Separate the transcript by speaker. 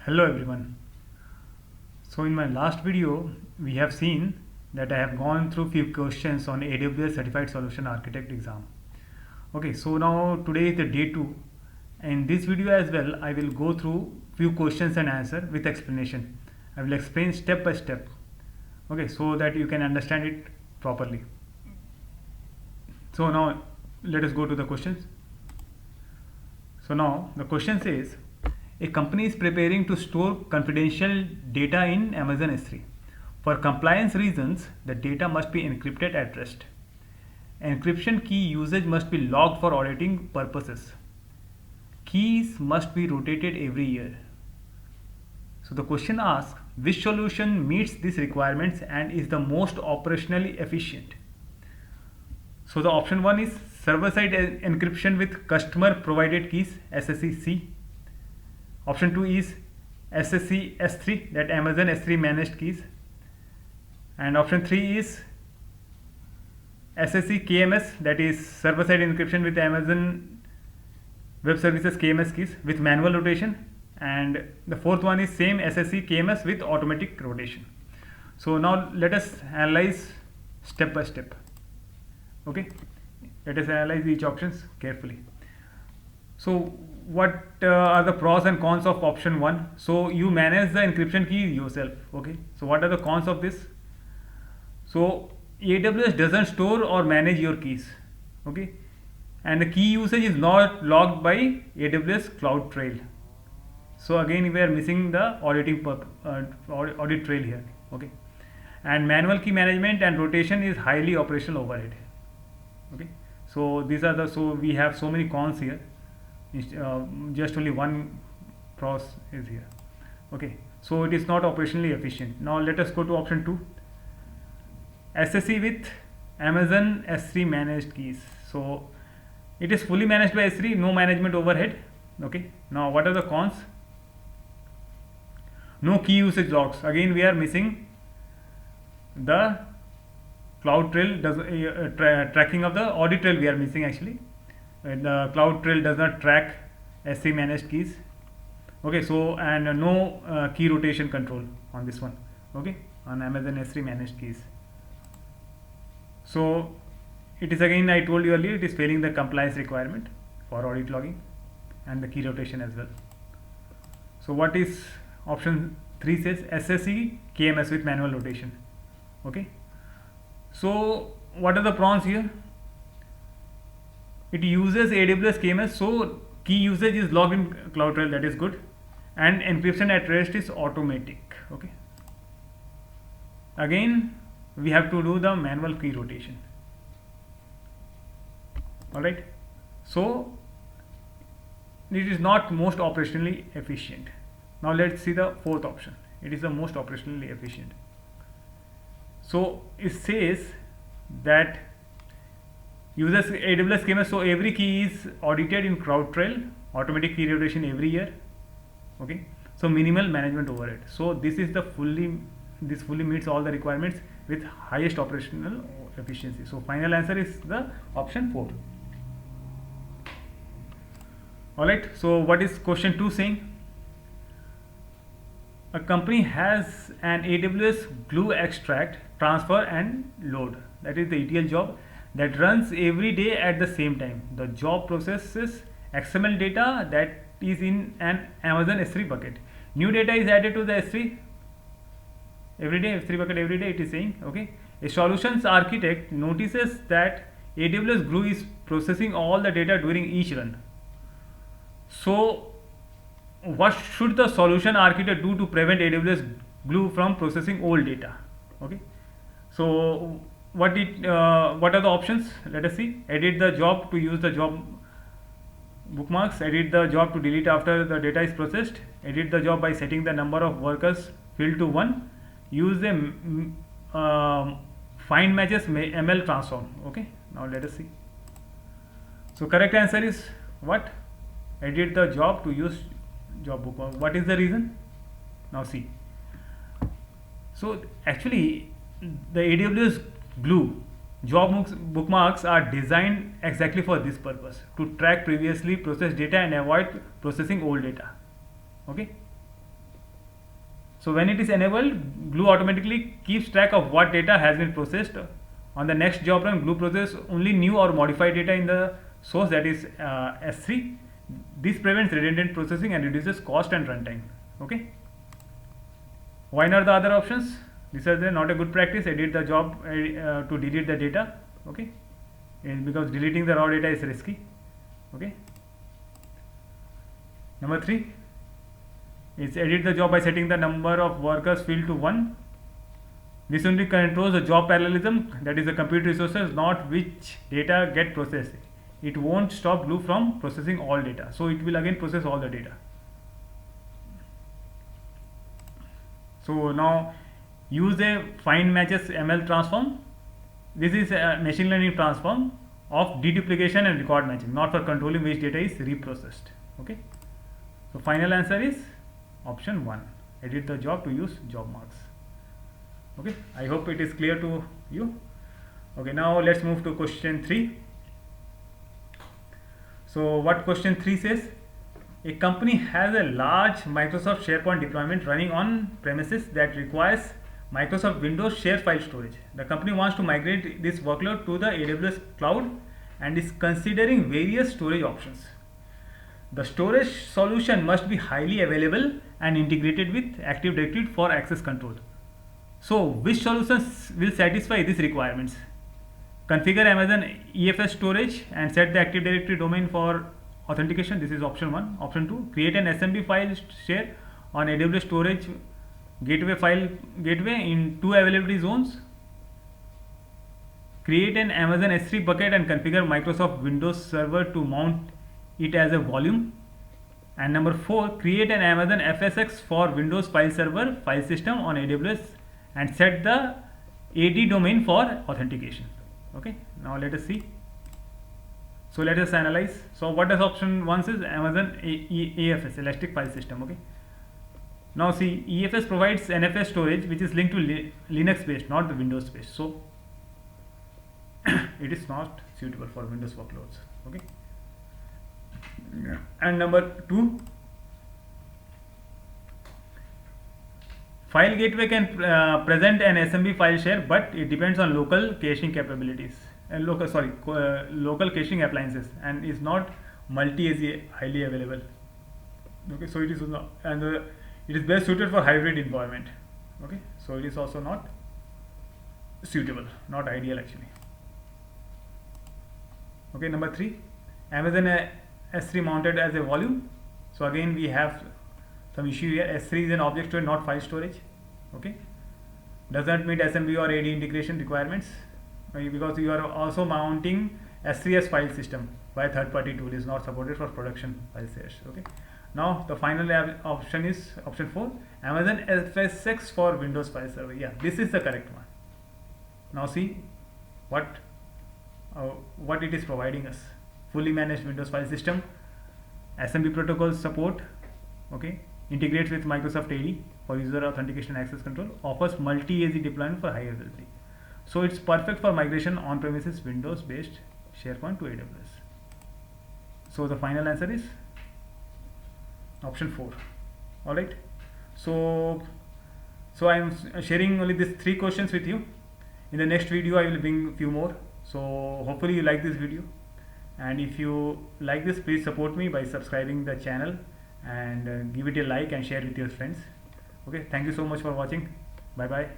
Speaker 1: Hello everyone. So in my last video we have seen that I have gone through few questions on AWS Certified Solution Architect exam. Okay, so now today is the day 2. In this video as well I will go through few questions and answer with explanation. I will explain step by step. Okay, so that you can understand it properly. So now let us go to the questions. So now the question says, a company is preparing to store confidential data in Amazon S3. For compliance reasons, the data must be encrypted at rest. Encryption key usage must be logged for auditing purposes. Keys must be rotated every year. So the question asks, which solution meets these requirements and is the most operationally efficient? So the option 1 is server-side encryption with customer provided keys, SAA-C. Option 2 is SAA-C03, that Amazon S3 managed keys. And option 3 is SAA-C KMS, that is server-side encryption with Amazon Web Services KMS keys with manual rotation. And the fourth one is same SAA-C KMS with automatic rotation. So now let us analyze step by step. Okay, let us analyze each options carefully. So what are the pros and cons of option 1? So you manage the encryption key yourself. Okay, so what are the cons of this? So AWS doesn't store or manage your keys. Okay, and the key usage is not logged by AWS CloudTrail. So again we are missing the audit trail here. Okay, and manual key management and rotation is highly operational overhead. Okay, so these are the, so we have so many cons here. Just only one pros is here. Okay, so it is not operationally efficient. Now let us go to option 2, SAA-C with Amazon S3 managed keys. So it is fully managed by S3, no management overhead. Okay, now what are the cons? No key usage logs. Again we are missing the CloudTrail tracking of the audit trail we are missing actually. The CloudTrail does not track S3 managed keys. Okay, so and no key rotation control on this one. Okay, on Amazon S3 managed keys. So it is, again I told you earlier, it is failing the compliance requirement for audit logging and the key rotation as well. So what is option 3 says? SAA-C KMS with manual rotation. Okay, so what are the pros here? It uses AWS KMS, so key usage is logged in CloudTrail, that is good, and encryption at rest is automatic. Okay, again we have to do the manual key rotation. Alright, so it is not most operationally efficient. Now let's see the fourth option. It is the most operationally efficient. So it says that uses AWS KMS, so every key is audited in CloudTrail, automatic key rotation every year. Okay, so minimal management overhead. So this is the fully meets all the requirements with highest operational efficiency. So final answer is the option 4. Alright, so what is question 2 saying? A company has an AWS glue extract, transfer and load, that is the ETL job, that runs every day at the same time. The job processes XML data that is in an Amazon S3 bucket. New data is added to the S3 every day, S3 bucket every day, it is saying. Okay, a solutions architect notices that AWS Glue is processing all the data during each run. So what should the solution architect do to prevent AWS Glue from processing old data? Okay, so what are the options? Let us see. Edit the job to use the job bookmarks. Edit the job to delete after the data is processed. Edit the job by setting the number of workers field to 1. Use the find matches ML transform. Okay, now let us see. So correct answer is what? Edit the job to use job bookmark. What is the reason? Now see. So actually the AWS Glue job bookmarks are designed exactly for this purpose, to track previously processed data and avoid processing old data. Okay, So when it is enabled, Glue automatically keeps track of what data has been processed. On the next job run, Glue processes only new or modified data in the source, that is S3. This prevents redundant processing and reduces cost and runtime. Okay. Why not the other options? These are not a good practice. Edit the job to delete the data. Okay, and because deleting the raw data is risky. Okay. Number 3 is edit the job by setting the number of workers field to 1. This only controls the job parallelism, that is the compute resources, not which data get processed. It won't stop Glue from processing all data, so it will again process all the data. So now use a find matches ML transform. This is a machine learning transform of deduplication and record matching, not for controlling which data is reprocessed. Okay. So final answer is option 1. Edit the job to use job marks. Okay, I hope it is clear to you. Okay, now let's move to question 3. So what question 3 says: a company has a large Microsoft SharePoint deployment running on premises that requires Microsoft Windows share file storage. The company wants to migrate this workload to the AWS cloud and is considering various storage options. The storage solution must be highly available and integrated with Active Directory for access control. So which solutions will satisfy these requirements? Configure Amazon EFS storage and set the Active Directory domain for authentication. This is option 1. Option 2, create an SMB file share on AWS storage gateway in 2 availability zones. Create an Amazon S3 bucket and configure Microsoft Windows Server to mount it as a volume. And number 4, create an Amazon FSx for Windows file server file system on AWS and set the AD domain for authentication. Okay, now let us see. So let us analyze. So what does option 1 says? Amazon EFS, Elastic File System. Okay. Now see, EFS provides NFS storage which is linked to Linux based, not the Windows based. So it is not suitable for Windows workloads. Okay. And number 2, file gateway can present an SMB file share, but it depends on local caching capabilities and local caching appliances, and is not multi-AZ highly available. Okay, so it is not, and it is best suited for hybrid environment. Okay, so it is also not suitable, not ideal actually. Okay, number 3, Amazon S3 mounted as a volume. So again we have some issue here. S3 is an object store, not file storage. Okay, does not meet SMB or AD integration requirements, because you are also mounting S3 as file system by a third-party tool, is not supported for production file shares. Okay, now the final option is option 4, Amazon FSx for Windows file server. Yeah, this is the correct one. Now see what it is providing us: fully managed Windows file system, SMB protocol support. Okay, integrates with Microsoft AD for user authentication and access control, offers multi-AZ deployment for high availability. So it's perfect for migration on-premises Windows based SharePoint to AWS. So the final answer is option 4. Alright, so I am sharing only these 3 questions with you. In the next video I will bring a few more. So hopefully you like this video, and if you like this, please support me by subscribing the channel and give it a like and share with your friends. Okay, thank you so much for watching. Bye bye.